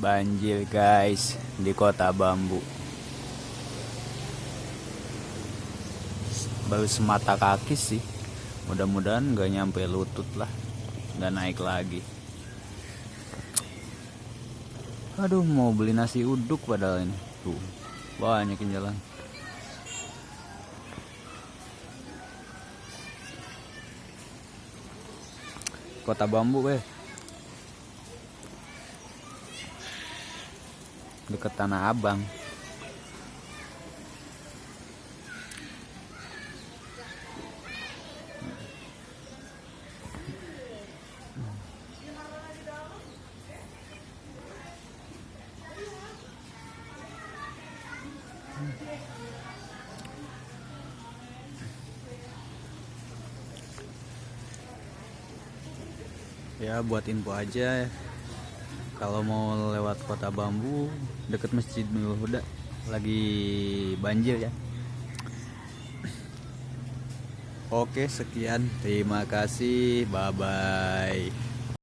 Banjir guys di Kota Bambu. Baru semata kaki sih. Mudah-mudahan gak nyampe lutut lah. Gak naik lagi. Aduh, mau beli nasi uduk padahal ini. Tuh, banyak yang jalan. Kota Bambu deket Tanah Abang. Ya, buat info aja, kalau mau lewat Kota Bambu deket Masjid Nurul Huda lagi banjir ya. Oke, sekian, terima kasih, bye bye.